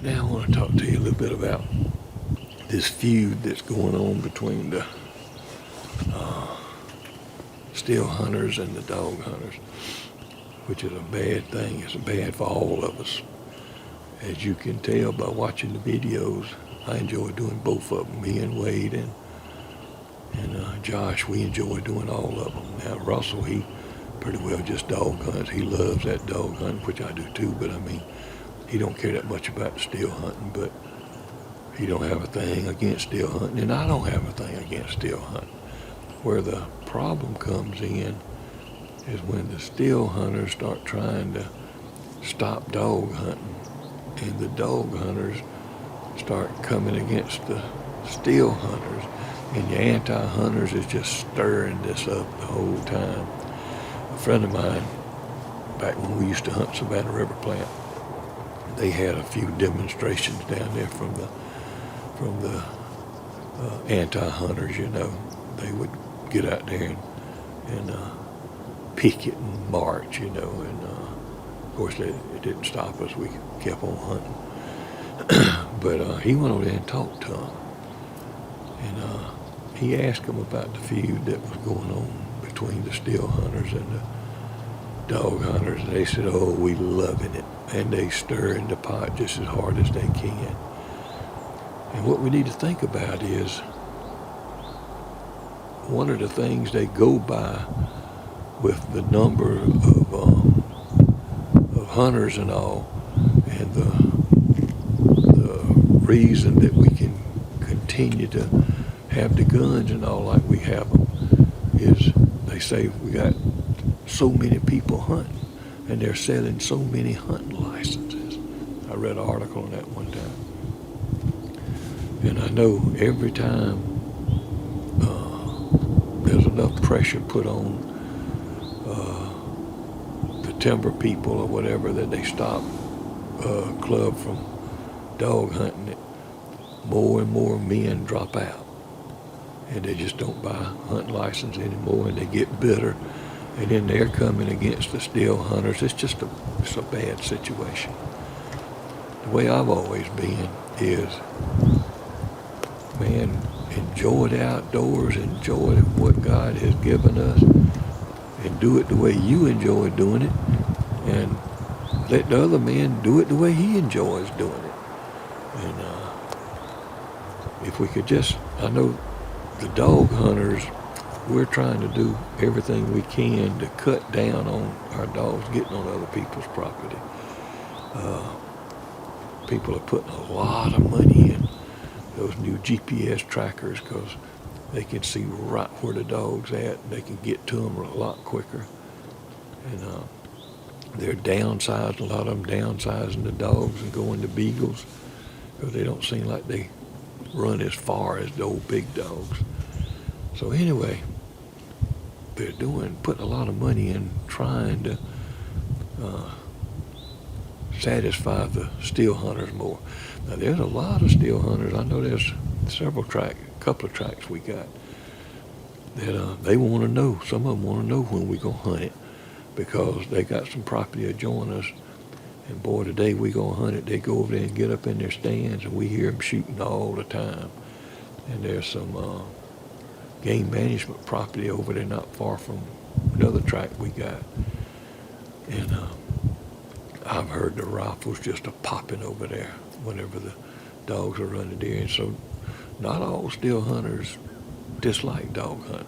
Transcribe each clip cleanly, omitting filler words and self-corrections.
Now I want to talk to you a little bit about this feud that's going on between the still hunters and the dog hunters, which is a bad thing. It's bad for all of us. As you can tell by watching the videos, I enjoy doing both of them. Me and Wade and Josh, we enjoy doing all of them. Now Russell, he pretty well just dog hunts. He loves that dog hunting, which I do too, but I mean, he don't care that much about still hunting, but he don't have a thing against still hunting, and I don't have a thing against still hunting. Where the problem comes in is when the still hunters start trying to stop dog hunting, and the dog hunters start coming against the still hunters, and the anti-hunters is just stirring this up the whole time. A friend of mine, back when we used to hunt Savannah River Plant, they had a few demonstrations down there from the anti-hunters. You know, they would get out there and picket and march. You know, and of course it didn't stop us. We kept on hunting. But he went over there and talked to them, and he asked them about the feud that was going on between the still hunters and the dog hunters. And they said, "Oh, we loving it," and they stirring the pot just as hard as they can. And what we need to think about is one of the things they go by with the number of hunters and all, and the reason that we can continue to have the guns and all like we have them is they say we got so many people hunting, and they're selling so many hunting licenses. I read an article on that one time. And I know every time there's enough pressure put on the timber people or whatever that they stop a club from dog hunting, it, more and more men drop out. And they just don't buy hunting license anymore, and they get bitter. And then they're coming against the still hunters. It's a bad situation. The way I've always been is, man, enjoy the outdoors, enjoy what God has given us, and do it the way you enjoy doing it, and let the other man do it the way he enjoys doing it. And if we could just, I know the dog hunters, we're trying to do everything we can to cut down on our dogs getting on other people's property. People are putting a lot of money in those new GPS trackers because they can see right where the dog's at, and they can get to them a lot quicker. And they're downsizing, a lot of them downsizing the dogs and going to beagles because they don't seem like they run as far as the old big dogs. So anyway, they're putting a lot of money in trying to satisfy the still hunters more. Now there's a lot of still hunters. I know there's a couple of tracks we got that they want to know. Some of them want to know when we go hunt it because they got some property adjoining us. And boy, today we go hunt it. They go over there and get up in their stands, and we hear them shooting all the time. And there's some game management property over there not far from another track we got. And I've heard the rifles just a popping over there whenever the dogs are running there. And so not all still hunters dislike dog hunting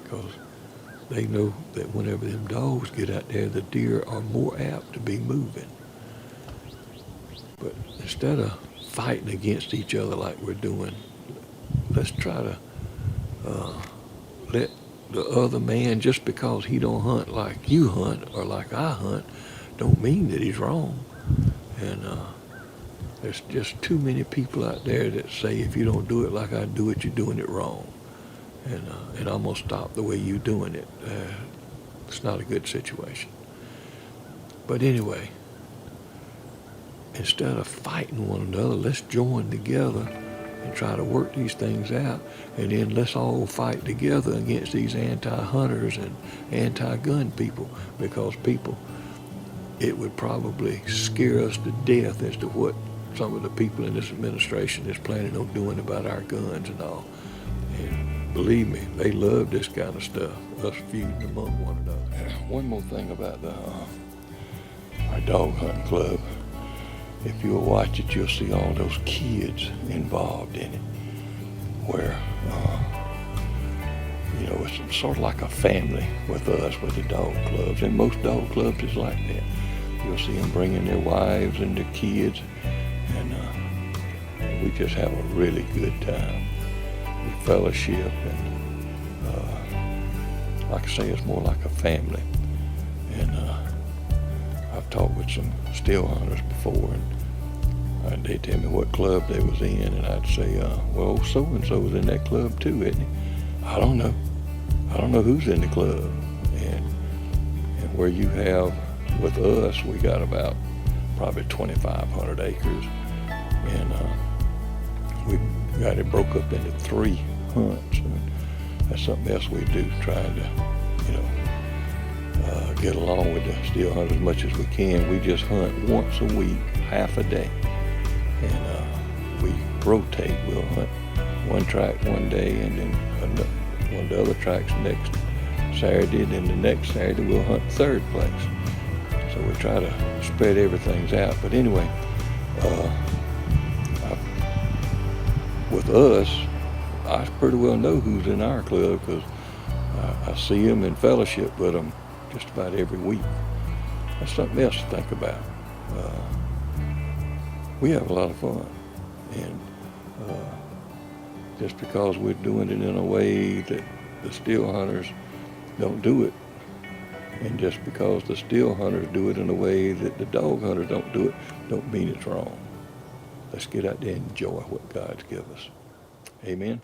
because they know that whenever them dogs get out there, the deer are more apt to be moving. But instead of fighting against each other like we're doing, let's try to let the other man, just because he don't hunt like you hunt or like I hunt, don't mean that he's wrong. And there's just too many people out there that say, if you don't do it like I do it, you're doing it wrong. And I'm gonna stop the way you're doing it. It's not a good situation. But anyway, instead of fighting one another, let's join together and try to work these things out, and then let's all fight together against these anti-hunters and anti-gun people, because people, it would probably scare us to death as to what some of the people in this administration is planning on doing about our guns and all. And believe me, they love this kind of stuff, us feuding among one another. One more thing about our dog hunting club. If you'll watch it, you'll see all those kids involved in it, where, it's sort of like a family with us, with the dog clubs. And most dog clubs is like that. You'll see them bringing their wives and their kids, and we just have a really good time. We fellowship, and like I say, it's more like a family. And I've talked with some still hunters before, and they tell me what club they was in, and I'd say, well, so-and-so was in that club too, isn't he? I don't know. I don't know who's in the club. And where you have, with us, we got about probably 2,500 acres, and we got it broke up into 3 hunts, and that's something else we do, trying to, get along with the still hunt as much as we can. We just hunt once a week, half a day, and we rotate. We'll hunt one track one day, and then one of the other tracks next Saturday, and then the next Saturday we'll hunt third place. So we try to spread everything out. But anyway, with us, I pretty well know who's in our club, because I see them in fellowship with them just about every week. That's something else to think about. We have a lot of fun, and just because we're doing it in a way that the still hunters don't do it, and just because the still hunters do it in a way that the dog hunters don't do it, don't mean it's wrong. Let's get out there and enjoy what God's given us. Amen.